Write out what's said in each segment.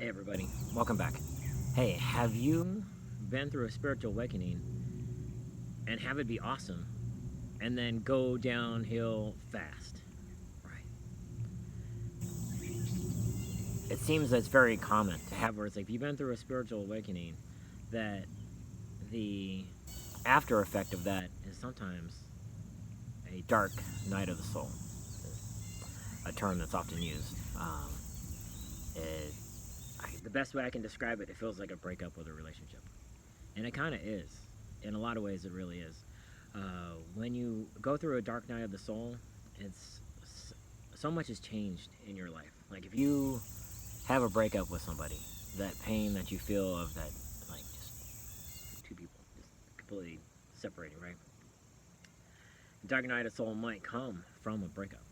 Hey everybody, welcome back. Hey, have you been through a spiritual awakening and have it be awesome and then go downhill fast? Right. It seems that's very common to have where it's like if you've been through a spiritual awakening that the after effect of that is sometimes a dark night of the soul, a term that's often used. It, the best way I can describe it, it feels like a breakup with a relationship. And it kind of is. In a lot of ways, it really is. When you go through a dark night of the soul, it's so much has changed in your life. Like if you have a breakup with somebody, that pain that you feel of that, like just two people just completely separating, right? The dark night of the soul might come from a breakup,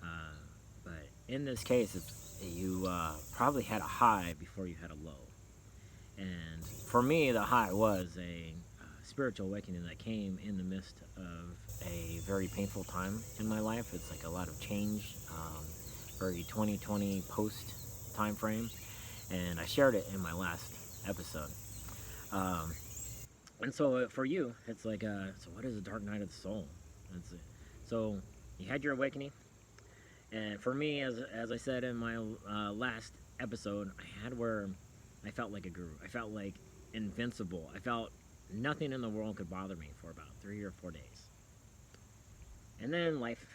uh, but in this case, you probably had a high before you had a low. And for me, the high was a spiritual awakening that came in the midst of a very painful time in my life. It's like a lot of change, very 2020 post time frame, and I shared it in my last episode. Um, and so for you, it's like, so what is a dark night of the soul? That's it. So you had your awakening, and for me, as I said in my last episode, I had where I felt like a guru. I felt like invincible. I felt nothing in the world could bother me for about 3 or 4 days. And then life,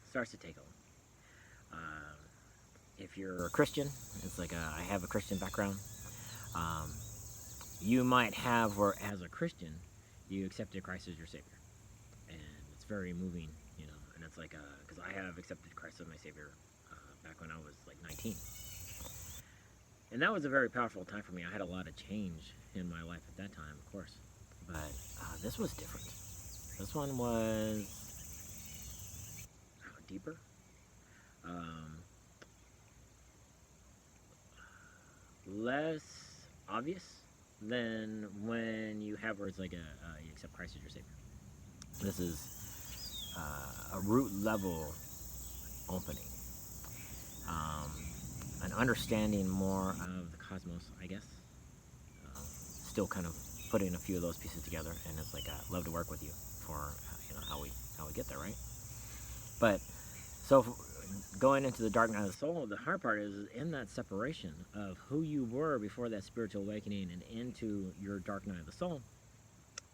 starts to take over. Uh, if you're a Christian, it's like I have a Christian background. Um, you might have, where as a Christian, you accepted Christ as your Savior. And it's very moving, and it's like, because I have accepted Christ as my Savior back when I was like 19. And that was a very powerful time for me. I had a lot of change in my life at that time, of course. But this was different. This one was deeper, um, less obvious than when you have where it's like you accept Christ as your Savior. This is a root level opening, um, an understanding more of the cosmos, I guess. Still kind of putting a few of those pieces together, and it's like I love to work with you for how we get there, right? But so going into the dark night of the soul, the hard part is in that separation of who you were before that spiritual awakening and into your dark night of the soul.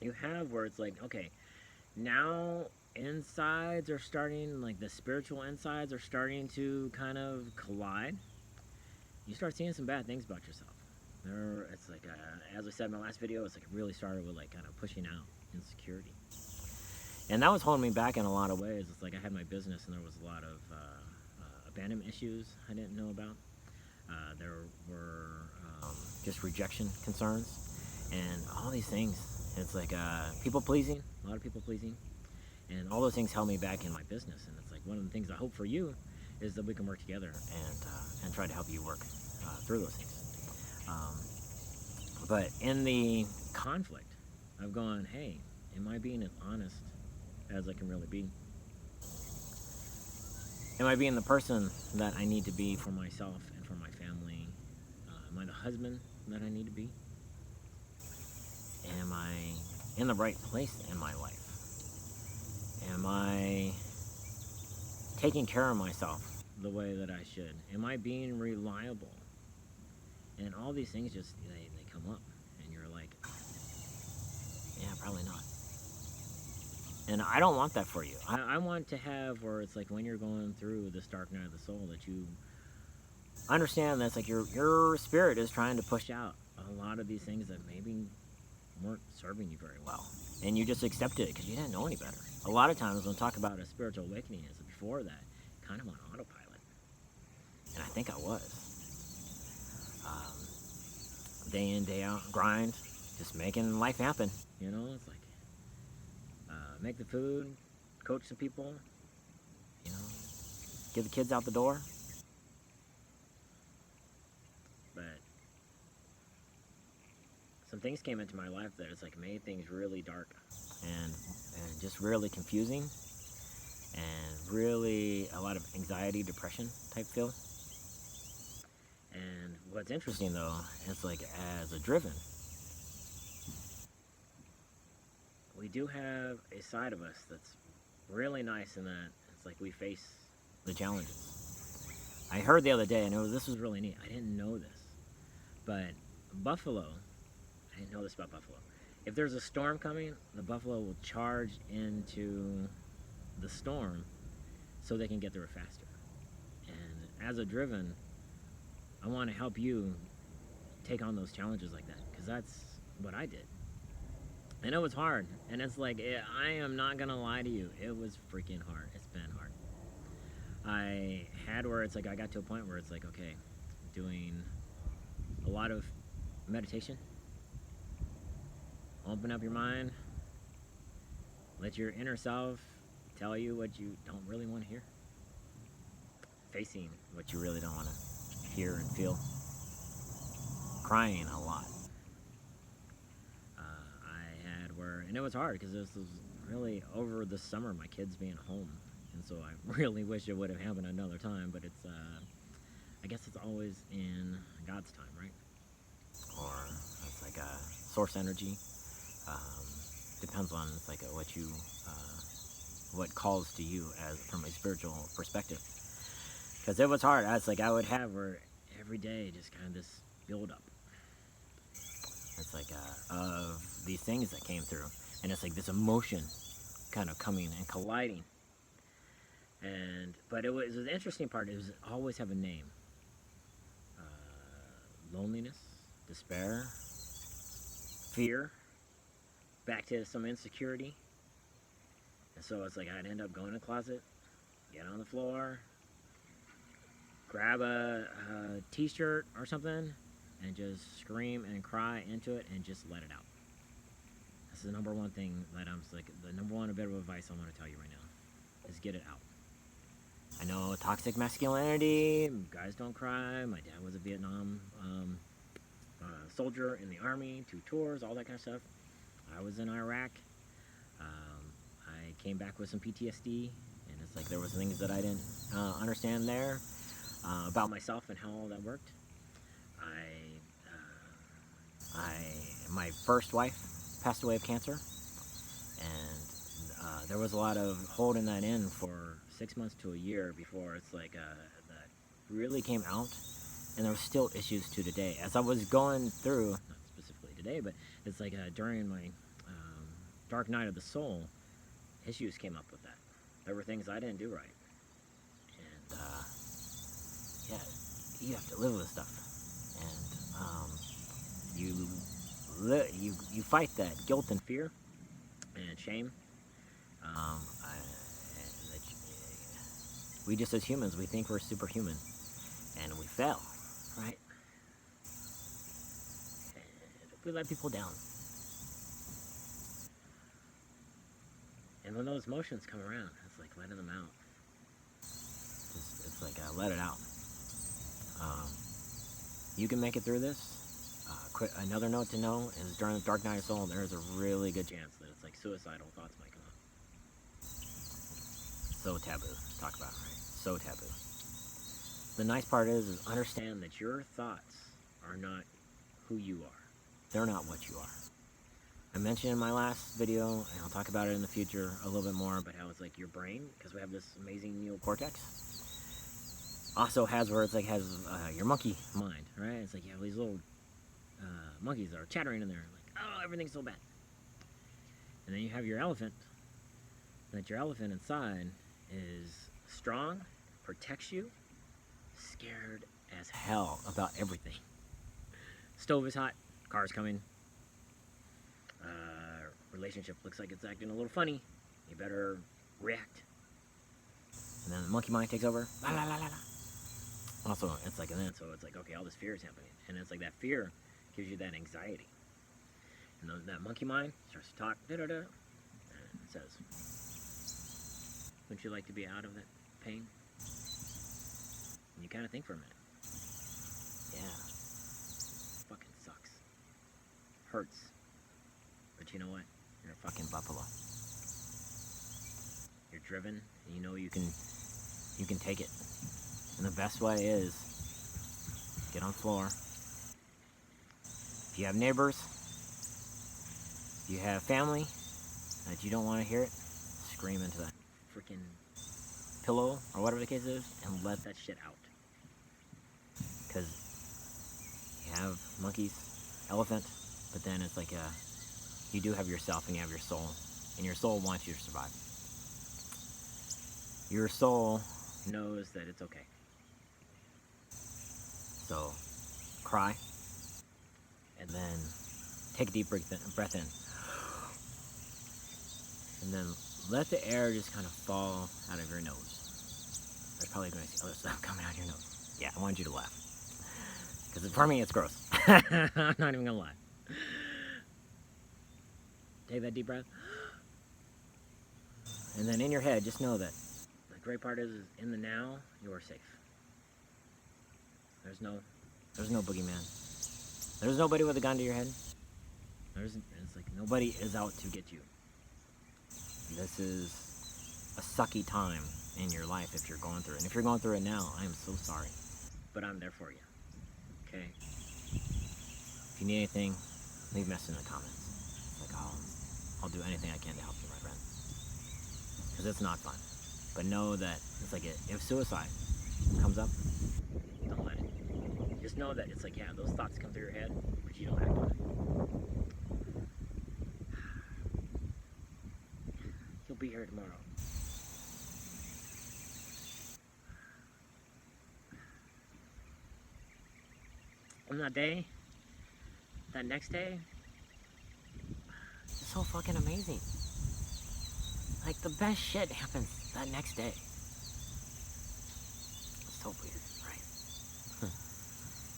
You have where it's like, okay, now insides are starting, like the spiritual insides are starting to kind of collide. You start seeing some bad things about yourself. It's like, as I said in my last video, it's like it really started with like kind of pushing out insecurity. And that was holding me back in a lot of ways. It's like I had my business and there was a lot of abandonment issues I didn't know about. There were just rejection concerns and all these things. It's like people pleasing, a lot of people pleasing. And all those things held me back in my business. And it's like one of the things I hope for you is that we can work together and try to help you work through those things. But in the conflict of going, hey, am I being as honest as I can really be? Am I being the person that I need to be for myself and for my family? Am I the husband that I need to be? Am I in the right place in my life? Am I taking care of myself the way that I should? Am I being reliable? And all these things just, they come up. And you're like, yeah, probably not. And I don't want that for you. I want to have where it's like when you're going through this dark night of the soul that you understand that's like your spirit is trying to push out a lot of these things that maybe weren't serving you very well. And you just accepted it because you didn't know any better. A lot of times when we talk about a spiritual awakening, it's before that, kind of on autopilot. And I think I was. Day in, day out, grind, just making life happen. It's like make the food, coach some people, you know, get the kids out the door. But some things came into my life that it's like made things really dark and just really confusing and really a lot of anxiety, depression type feel. And what's interesting though, it's like as a driven, we do have a side of us that's really nice in that it's like we face the challenges. I heard the other day, and this was really neat. I didn't know this, but buffalo, I didn't know this about buffalo. If there's a storm coming, the buffalo will charge into the storm so they can get through it faster. And as a driven, I want to help you take on those challenges like that, because that's what I did. I know it's hard, and it's like, I am not gonna lie to you, it was freaking hard. It's been hard. I had where it's like I got to a point where it's like, okay, doing a lot of meditation. Open up your mind. Let your inner self tell you what you don't really want to hear. Facing what you really don't want to hear and feel. Crying a lot. I had where, and it was hard because this was really over the summer, my kids being home. And so I really wish it would have happened another time, but it's, I guess it's always in God's time, right? Or it's like a source energy. Depends on it's like what calls to you as from a spiritual perspective. Because it was hard. It's like I would have where every day just kind of this build up. It's like of these things that came through, and it's like this emotion kind of coming and colliding. But it was the interesting part. It was always have a name. Loneliness, despair, fear, back to some insecurity. And so it's like I'd end up going to the closet, get on the floor, grab a t-shirt or something, and just scream and cry into it and just let it out. That's the number one thing that I'm like, the number one bit of advice I'm going to tell you right now is get it out. I know toxic masculinity, guys don't cry. My dad was a Vietnam soldier in the army, 2 tours, all that kind of stuff. I was in Iraq. I came back with some PTSD, and it's like there was things that I didn't understand there about myself and how all that worked. My first wife passed away of cancer, and there was a lot of holding that in for 6 months to a year before it's like that really came out, and there were still issues to today. As I was going through, not specifically today, but it's like during my dark night of the soul, issues came up with that. There were things I didn't do right, and yeah, you have to live with stuff, and you fight that guilt and fear and shame. We just as humans, we think we're superhuman, and we fail, right? And we let people down. And when those emotions come around, it's like letting them out. It's like let it out. You can make it through this. Another note to know is during the dark night of soul, there's a really good chance that it's like suicidal thoughts might come up. So taboo to talk about, right? So taboo. The nice part is understand that your thoughts are not who you are. They're not what you are. I mentioned in my last video, and I'll talk about it in the future a little bit more, but how it's like your brain, because we have this amazing neocortex, also has where it's like has your monkey mind, right? It's like you have these little monkeys that are chattering in there, like, oh, everything's so bad. And then you have your elephant, that your elephant inside is strong, protects you, scared as hell about everything. Stove is hot, car's coming, relationship looks like it's acting a little funny, you better react. And then the monkey mind takes over, la la la la la. Also, it's like, and then so it's like, okay, all this fear is happening, and it's like that fear gives you that anxiety, and that monkey mind starts to talk, da da da, and it says, wouldn't you like to be out of that pain? And you kind of think for a minute, yeah, fucking sucks, hurts, but you know what? You're a fucking buffalo. You're driven, and you know you can take it. And the best way is get on the floor, If you have neighbors, if you have family that you don't want to hear it, scream into that freaking pillow or whatever the case is and let that shit out. Because you have monkeys, elephant, but then it's like you do have yourself and you have your soul, and your soul wants you to survive. Your soul knows that it's okay. So cry, and then take a deep breath in, and then let the air just kind of fall out of your nose. There's probably going to be other stuff coming out of your nose. Yeah, I want you to laugh. Because for me, it's gross. I'm not even going to lie. Take that deep breath. And then in your head, just know that the great part is in the now, you are safe. There's no boogeyman. There's nobody with a gun to your head. It's like nobody is out to get you. This is a sucky time in your life if you're going through it. And if you're going through it now, I am so sorry. But I'm there for you. Okay? If you need anything, leave a message in the comments. It's like, I'll do anything I can to help you, my friend. Because it's not fun. But know that it's like if suicide comes up, don't let it. Just know that it's like, yeah, those thoughts come through your head, but you don't act on it. He'll be here tomorrow. And that day, that next day, it's so fucking amazing. Like, the best shit happens that next day. It's so weird, right?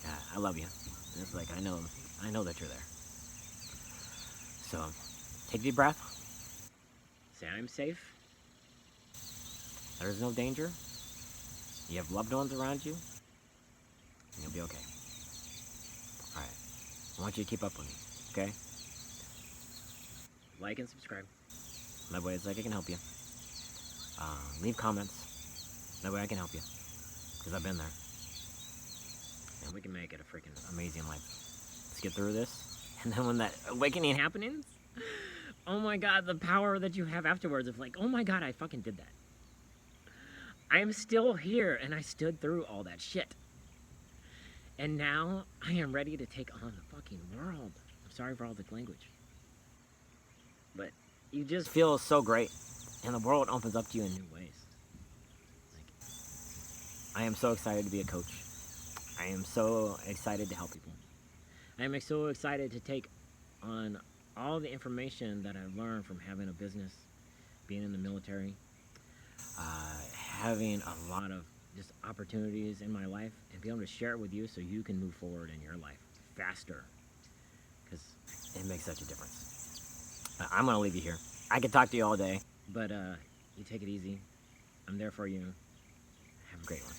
Yeah, I love you. It's like, I know that you're there. So, take a deep breath. Say, I'm safe. There's no danger. You have loved ones around you. And you'll be okay. Alright. I want you to keep up with me, okay? Like and subscribe. That way it's like I can help you. Leave comments. That way I can help you. Because I've been there. And we can make it a freaking amazing life. Let's get through this. And then when that awakening happens, oh my god, the power that you have afterwards of like, oh my god, I fucking did that. I am still here and I stood through all that shit. And now I am ready to take on the fucking world. I'm sorry for all the language. But you just feel so great. And the world opens up to you in new ways. Like, I am so excited to be a coach. I am so excited to help people. I am so excited to take on all the information that I've learned from having a business, being in the military, having a lot of just opportunities in my life, and be able to share it with you so you can move forward in your life faster, because it makes such a difference. I'm going to leave you here. I could talk to you all day, but you take it easy. I'm there for you. Have a great one.